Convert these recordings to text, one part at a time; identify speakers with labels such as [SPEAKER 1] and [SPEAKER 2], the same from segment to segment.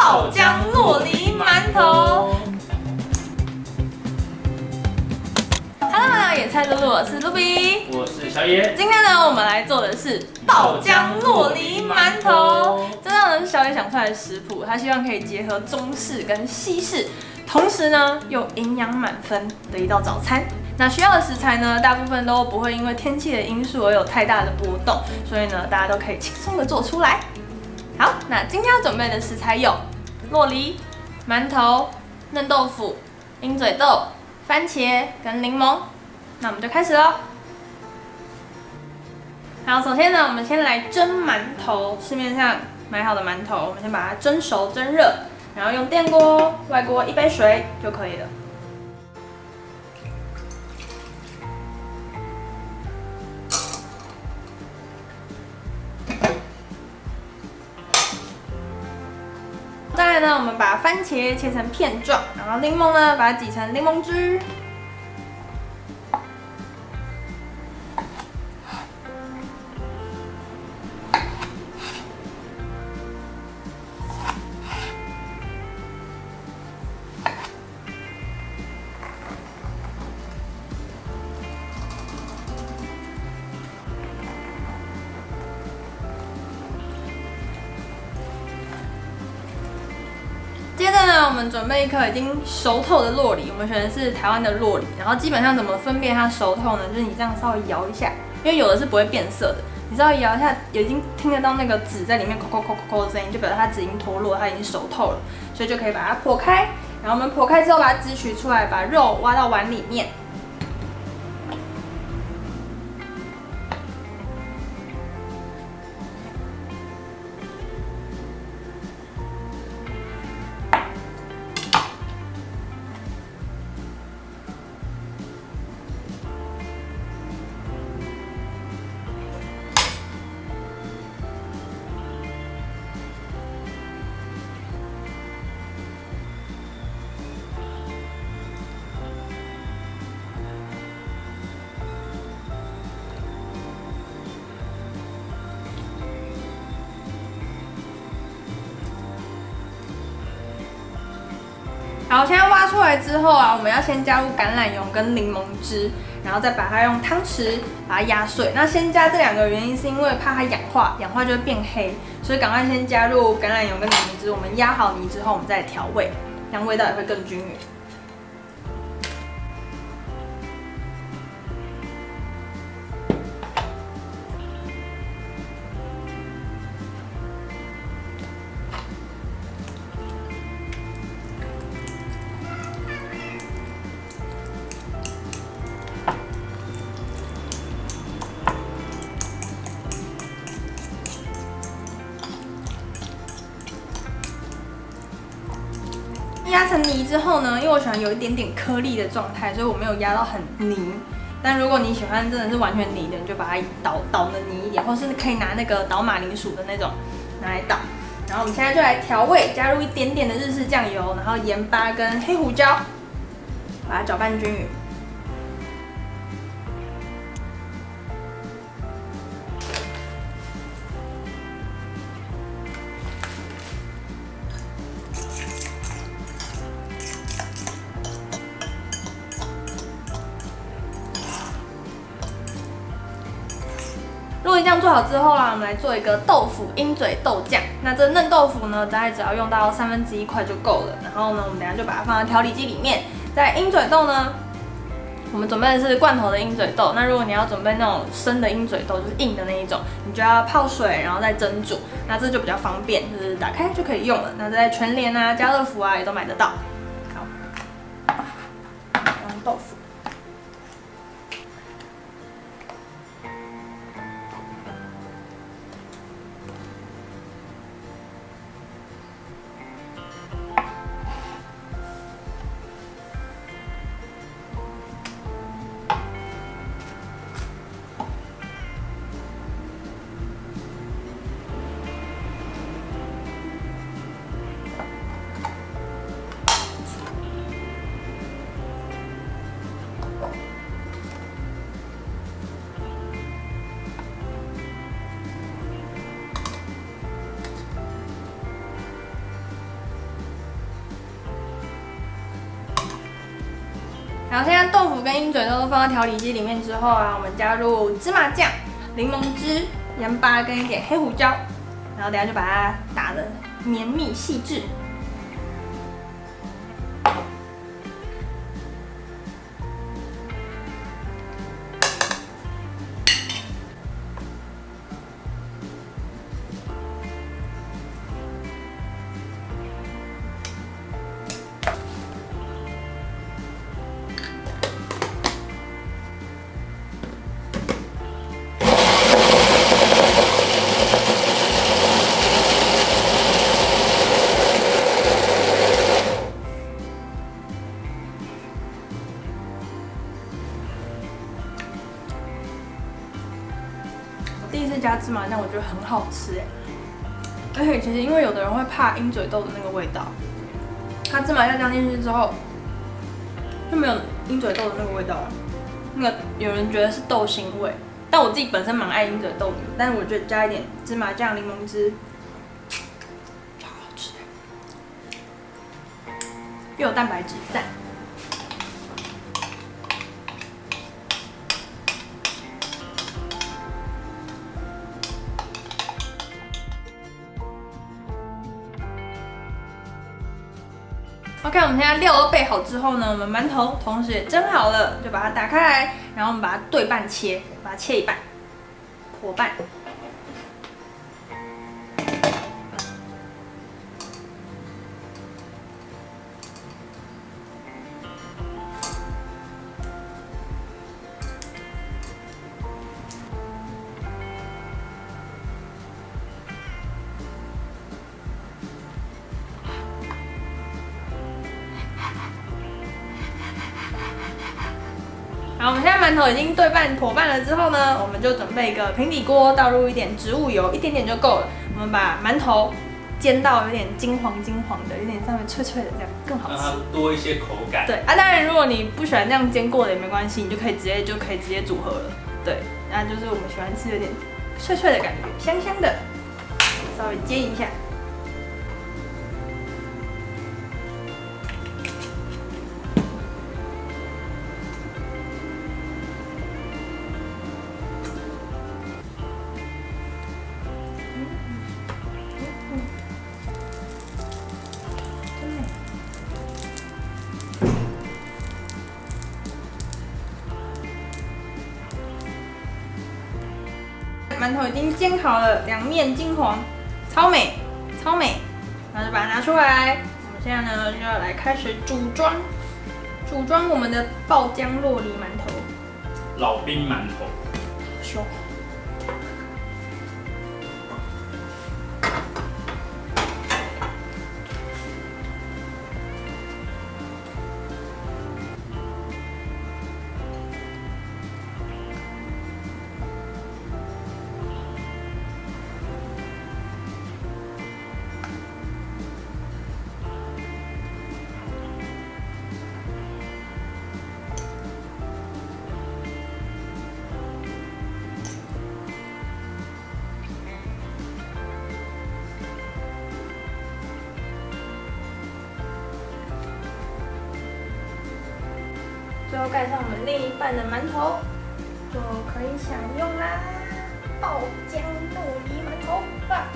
[SPEAKER 1] 爆浆酪梨馒头。Hello， 野菜露露，我是露比，
[SPEAKER 2] 我是小野。
[SPEAKER 1] 今天呢，我们来做的是爆浆酪梨馒头。这呢是小野想出来的食谱，他希望可以结合中式跟西式，同时呢又营养满分的一道早餐。那需要的食材呢，大部分都不会因为天气的因素而有太大的波动，所以呢，大家都可以轻松的做出来。好，那今天要准备的食材有酪梨、馒头、嫩豆腐、鹰嘴豆、番茄跟柠檬。那我们就开始喽。好，首先呢，我们先来蒸馒头，市面上买好的馒头，我们先把它蒸熟、蒸热，然后用电锅，外锅1杯水就可以了。再来呢，我们把番茄切成片状，然后柠檬呢，把它挤成柠檬汁。接着呢，我们准备一颗已经熟透的酪梨，我们选的是台湾的酪梨。然后基本上怎么分辨它熟透呢？就是你这样稍微摇一下，因为有的是不会变色的，你稍微摇一下，已经听得到那个籽在里面扣的声音，就表示它籽已经脱落，它已经熟透了，所以就可以把它剖开。然后我们剖开之后，把它汁取出来，把肉挖到碗里面。好，现在挖出来之后啊，我们要先加入橄榄油跟柠檬汁，然后再把它用汤匙把它压碎。那先加这2个原因是因为怕它氧化就会变黑，所以赶快先加入橄榄油跟柠檬汁。我们压好泥之后，我们再调味，这样味道也会更均匀。压成泥之后呢，因为我喜欢有一点点颗粒的状态，所以我没有压到很泥。但如果你喜欢真的是完全泥的，你就把它捣的泥一点，或是可以拿那个捣马铃薯的那种拿来捣。然后我们现在就来调味，加入一点点的日式酱油，然后盐巴跟黑胡椒，把它搅拌均匀。酪梨酱做好之后啦，我们来做一个豆腐鹰嘴豆酱。那这嫩豆腐呢，大概只要用到1/3块就够了。然后呢，我们等一下就把它放到调理机里面。在鹰嘴豆呢，我们准备的是罐头的鹰嘴豆。那如果你要准备那种生的鹰嘴豆，就是硬的那一种，你就要泡水，然后再蒸煮。那这就比较方便，就是打开就可以用了。那在全联啊、家乐福啊也都买得到。好，豆腐。然后现在豆腐跟鹰嘴豆都放到调理机里面之后啊，我们加入芝麻酱、柠檬汁、盐巴跟一点黑胡椒，然后等下就把它打得绵密细致。第一次加芝麻酱，我觉得很好吃哎，而且其实因为有的人会怕鹰嘴豆的那个味道，它芝麻酱加进去之后，就没有鹰嘴豆的那个味道了。那个有人觉得是豆腥味，但我自己本身蛮爱鹰嘴豆的，但是我觉得加一点芝麻酱、柠檬汁，超好吃的，又有蛋白质，赞。OK， 我们现在料都备好之后呢，我们馒头同时也蒸好了，就把它打开来，然后我们把它对半切，把它切一半，剖半。好，我们现在馒头已经对半剖半了之后呢，我们就准备一个平底锅，倒入一点植物油，一点点就够了。我们把馒头煎到有点金黄金黄的，有点上面脆脆的，这样更好吃，
[SPEAKER 2] 让它多一些口感。
[SPEAKER 1] 对啊，当然如果你不喜欢这样煎过的也没关系，你就可以直接组合了。对，那就是我们喜欢吃有点脆脆的感觉，香香的，稍微煎一下。馒头已经煎好了，两面金黄，超美，超美。然后就把它拿出来。我们现在呢就要来开始组装我们的爆浆酪梨馒头。
[SPEAKER 2] 老兵馒头，
[SPEAKER 1] 凶。最后盖上我们另一半的馒头，就可以享用啦！爆浆酪梨馒头吧。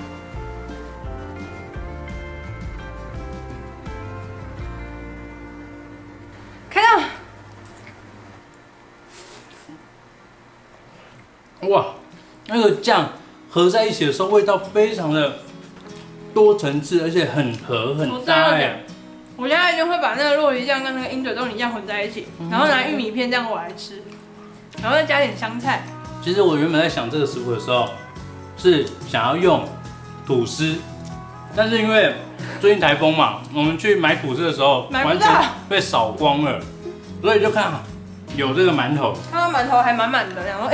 [SPEAKER 1] 开动！
[SPEAKER 2] 哇，那个酱合在一起的时候，味道非常的多层次，而且很合很搭哎。
[SPEAKER 1] 我现在就会把那个酪梨酱跟那个鹰嘴豆泥酱混在一起，然后拿玉米片这样我来吃，然后再加点香菜。
[SPEAKER 2] 其实我原本在想这个食谱的时候，是想要用吐司，但是因为最近台风嘛，我们去买吐司的时候完全被扫光了，所以就看有这个馒头，
[SPEAKER 1] 它的馒头还满满的，然后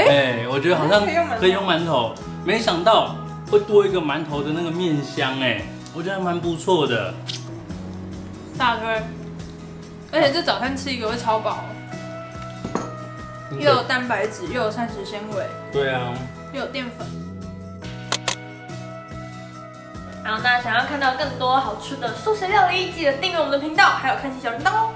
[SPEAKER 2] 我觉得好像可以用馒头，没想到会多一个馒头的那个面香我觉得还蛮不错的。
[SPEAKER 1] 大推，而且这早餐吃一个会超饱，又有蛋白质，又有膳食纤维，
[SPEAKER 2] 对啊，
[SPEAKER 1] 又有淀粉。好，那想要看到更多好吃的素食料理，记得订阅我们的频道，还有开启小铃铛哦。